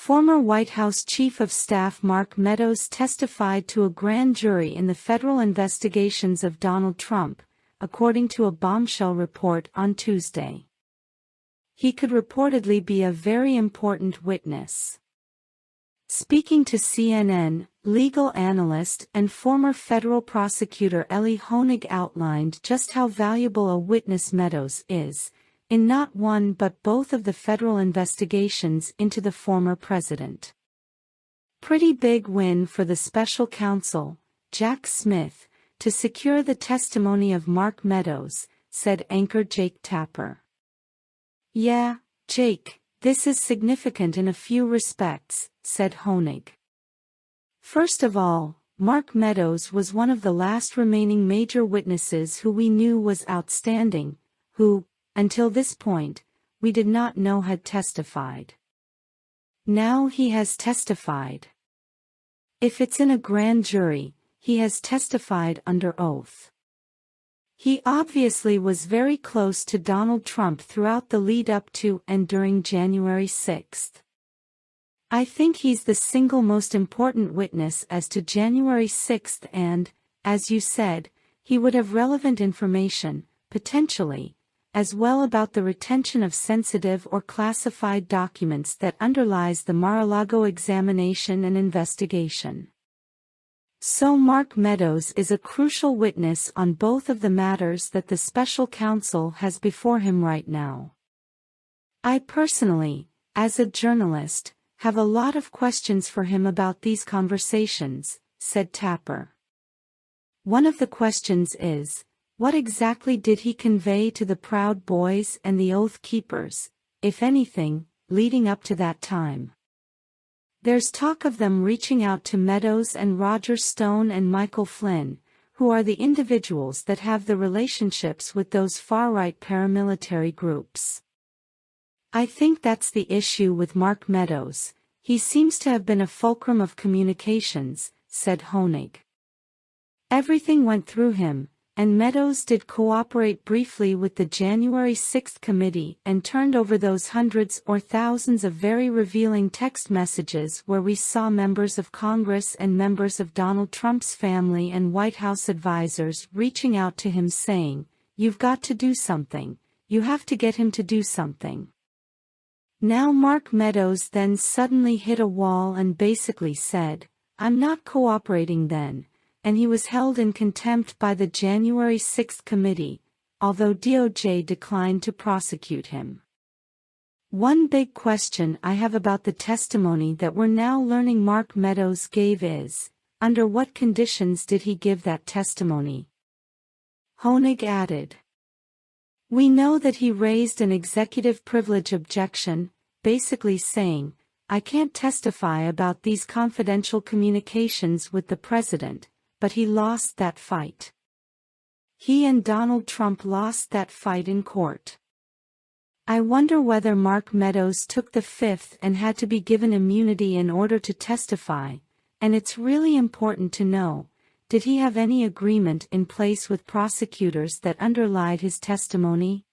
Former White House Chief of Staff Mark Meadows testified to a grand jury in the federal investigations of Donald Trump, according to a bombshell report on Tuesday. He could reportedly be a very important witness. Speaking to CNN, legal analyst and former federal prosecutor Ellie Honig outlined just how valuable a witness Meadows is, in not one but both of the federal investigations into the former president. Pretty big win for the special counsel, Jack Smith, to secure the testimony of Mark Meadows, said anchor Jake Tapper. Yeah, Jake, this is significant in a few respects, said Honig. First of all, Mark Meadows was one of the last remaining major witnesses who we knew was outstanding, who, until this point, we did not know had testified. Now he has testified. If it's in a grand jury, he has testified under oath. He obviously was very close to Donald Trump throughout the lead-up to and during January 6th. I think he's the single most important witness as to January 6th and, as you said, he would have relevant information, potentially, as well about the retention of sensitive or classified documents that underlies the Mar-a-Lago examination and investigation. So Mark Meadows is a crucial witness on both of the matters that the special counsel has before him right now. I personally, as a journalist, have a lot of questions for him about these conversations, said Tapper. One of the questions is, what exactly did he convey to the Proud Boys and the Oath Keepers, if anything, leading up to that time? There's talk of them reaching out to Meadows and Roger Stone and Michael Flynn, who are the individuals that have the relationships with those far-right paramilitary groups. I think that's the issue with Mark Meadows. He seems to have been a fulcrum of communications, said Honig. Everything went through him, and Meadows did cooperate briefly with the January 6th committee and turned over those hundreds or thousands of very revealing text messages where we saw members of Congress and members of Donald Trump's family and White House advisors reaching out to him saying, "You've got to do something, you have to get him to do something." Now Mark Meadows then suddenly hit a wall and basically said, "I'm not cooperating then," and he was held in contempt by the January 6th committee, although DOJ declined to prosecute him. One big question I have about the testimony that we're now learning Mark Meadows gave is, under what conditions did he give that testimony? Honig added. We know that he raised an executive privilege objection, basically saying, I can't testify about these confidential communications with the president, but he lost that fight. He and Donald Trump lost that fight in court. I wonder whether Mark Meadows took the fifth and had to be given immunity in order to testify, and it's really important to know, did he have any agreement in place with prosecutors that underlied his testimony?